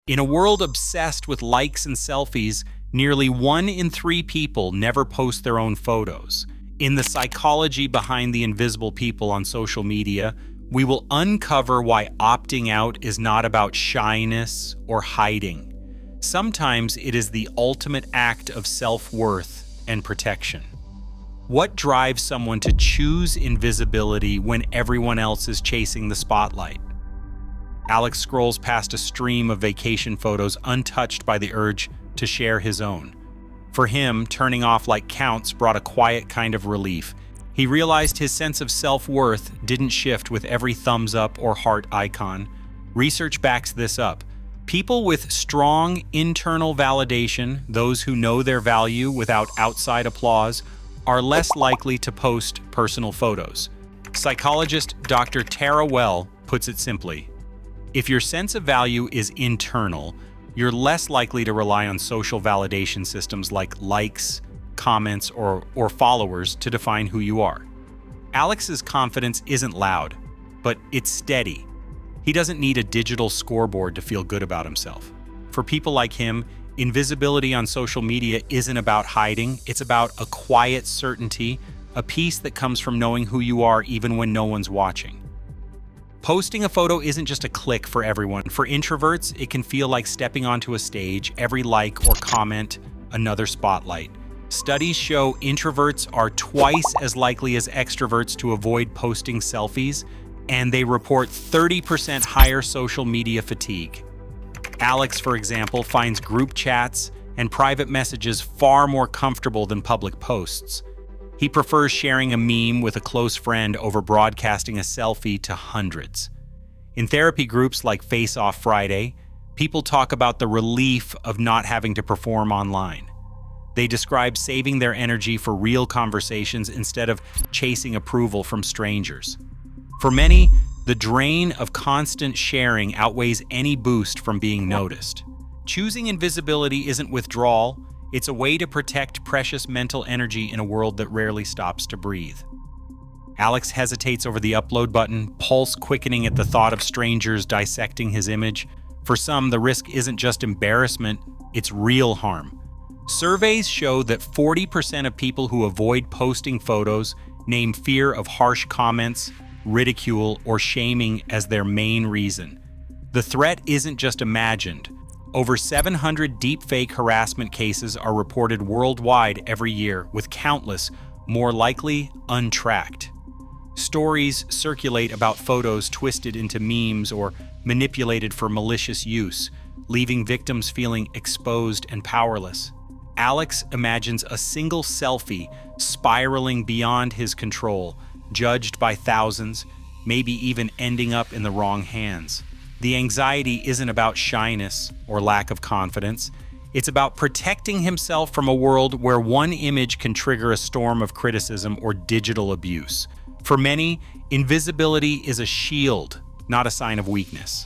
In a world obsessed with likes and selfies, nearly 1 in 3 people never post their own photos. In the psychology behind the invisible people on social media, we will uncover why opting out is not about shyness or hiding. Sometimes it is the ultimate act of self-worth and protection. What drives someone to choose invisibility when everyone else is chasing the spotlight? Alex scrolls past a stream of vacation photos untouched by the urge to share his own. For him, turning off like counts brought a quiet kind of relief. He realized his sense of self-worth didn't shift with every thumbs up or heart icon. Research backs this up. People with strong internal validation, those who know their value without outside applause, are less likely to post personal photos. Psychologist Dr. Tara Well puts it simply: if your sense of value is internal, you're less likely to rely on social validation systems like likes, comments, or followers to define who you are. Alex's confidence isn't loud, but it's steady. He doesn't need a digital scoreboard to feel good about himself. For people like him, invisibility on social media isn't about hiding, it's about a quiet certainty, a peace that comes from knowing who you are even when no one's watching. Posting a photo isn't just a click for everyone. For introverts, it can feel like stepping onto a stage, every like or comment, another spotlight. Studies show introverts are twice as likely as extroverts to avoid posting selfies, and they report 30% higher social media fatigue. Alex, for example, finds group chats and private messages far more comfortable than public posts. He prefers sharing a meme with a close friend over broadcasting a selfie to hundreds. In therapy groups like Face Off Friday, people talk about the relief of not having to perform online. They describe saving their energy for real conversations instead of chasing approval from strangers. For many, the drain of constant sharing outweighs any boost from being noticed. Choosing invisibility isn't withdrawal, it's a way to protect precious mental energy in a world that rarely stops to breathe. Alex hesitates over the upload button, pulse quickening at the thought of strangers dissecting his image. For some, the risk isn't just embarrassment, it's real harm. Surveys show that 40% of people who avoid posting photos name fear of harsh comments, ridicule, or shaming as their main reason. The threat isn't just imagined. Over 700 deepfake harassment cases are reported worldwide every year, with countless, more likely, untracked. Stories circulate about photos twisted into memes or manipulated for malicious use, leaving victims feeling exposed and powerless. Alex imagines a single selfie spiraling beyond his control, judged by thousands, maybe even ending up in the wrong hands. The anxiety isn't about shyness or lack of confidence. It's about protecting himself from a world where one image can trigger a storm of criticism or digital abuse. For many, invisibility is a shield, not a sign of weakness.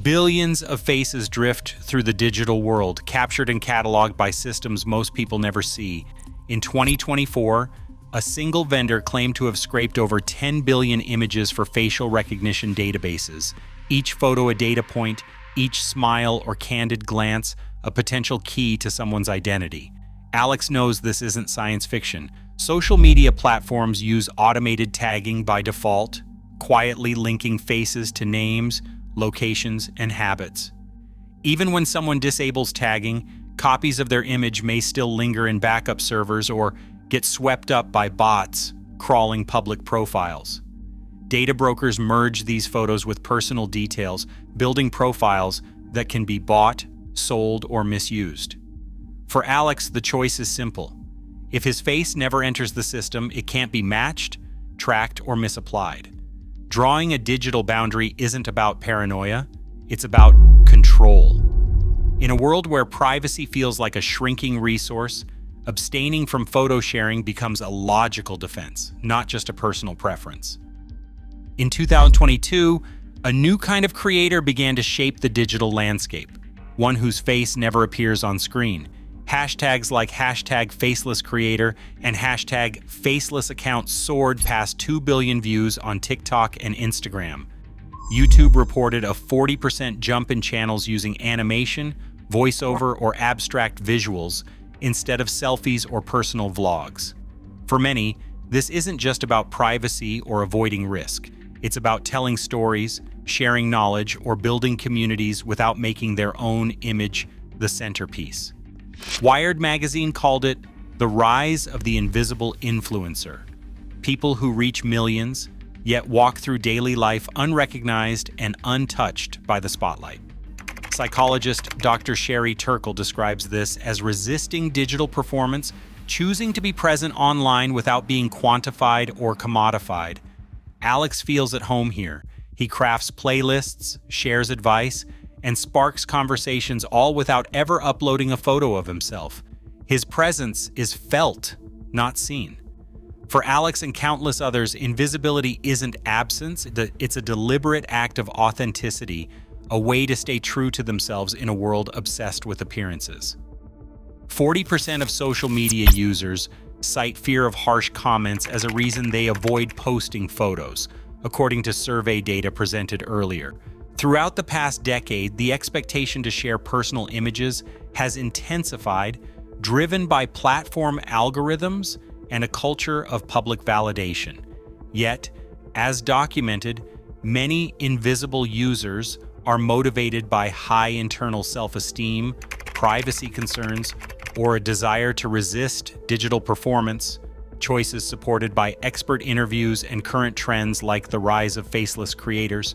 Billions of faces drift through the digital world, captured and cataloged by systems most people never see. In 2024, a single vendor claimed to have scraped over 10 billion images for facial recognition databases. Each photo a data point, each smile or candid glance a potential key to someone's identity. Alex knows this isn't science fiction. Social media platforms use automated tagging by default, quietly linking faces to names, locations, and habits. Even when someone disables tagging, copies of their image may still linger in backup servers or get swept up by bots crawling public profiles. Data brokers merge these photos with personal details, building profiles that can be bought, sold, or misused. For Alex, the choice is simple. If his face never enters the system, it can't be matched, tracked, or misapplied. Drawing a digital boundary isn't about paranoia, it's about control. In a world where privacy feels like a shrinking resource, abstaining from photo sharing becomes a logical defense, not just a personal preference. In 2022, a new kind of creator began to shape the digital landscape, one whose face never appears on screen. Hashtags like #facelesscreator and #facelessaccount soared past 2 billion views on TikTok and Instagram. YouTube reported a 40% jump in channels using animation, voiceover, or abstract visuals instead of selfies or personal vlogs. For many, this isn't just about privacy or avoiding risk. It's about telling stories, sharing knowledge, or building communities without making their own image the centerpiece. Wired magazine called it the rise of the invisible influencer. People who reach millions, yet walk through daily life unrecognized and untouched by the spotlight. Psychologist Dr. Sherry Turkle describes this as resisting digital performance, choosing to be present online without being quantified or commodified. Alex feels at home here. He crafts playlists, shares advice, and sparks conversations, all without ever uploading a photo of himself. His presence is felt, not seen. For Alex and countless others, invisibility isn't absence, it's a deliberate act of authenticity, a way to stay true to themselves in a world obsessed with appearances. 40% of social media users cite fear of harsh comments as a reason they avoid posting photos, according to survey data presented earlier. Throughout the past decade, the expectation to share personal images has intensified, driven by platform algorithms and a culture of public validation. Yet, as documented, many invisible users are motivated by high internal self-esteem, privacy concerns, or a desire to resist digital performance, choices supported by expert interviews and current trends like the rise of faceless creators.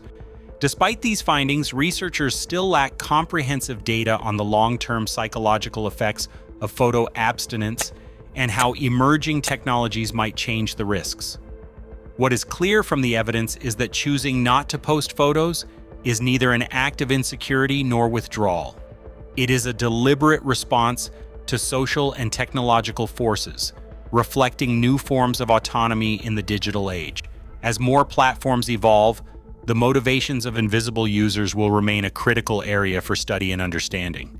Despite these findings, researchers still lack comprehensive data on the long-term psychological effects of photo abstinence and how emerging technologies might change the risks. What is clear from the evidence is that choosing not to post photos is neither an act of insecurity nor withdrawal. It is a deliberate response to social and technological forces, reflecting new forms of autonomy in the digital age. As more platforms evolve, the motivations of invisible users will remain a critical area for study and understanding.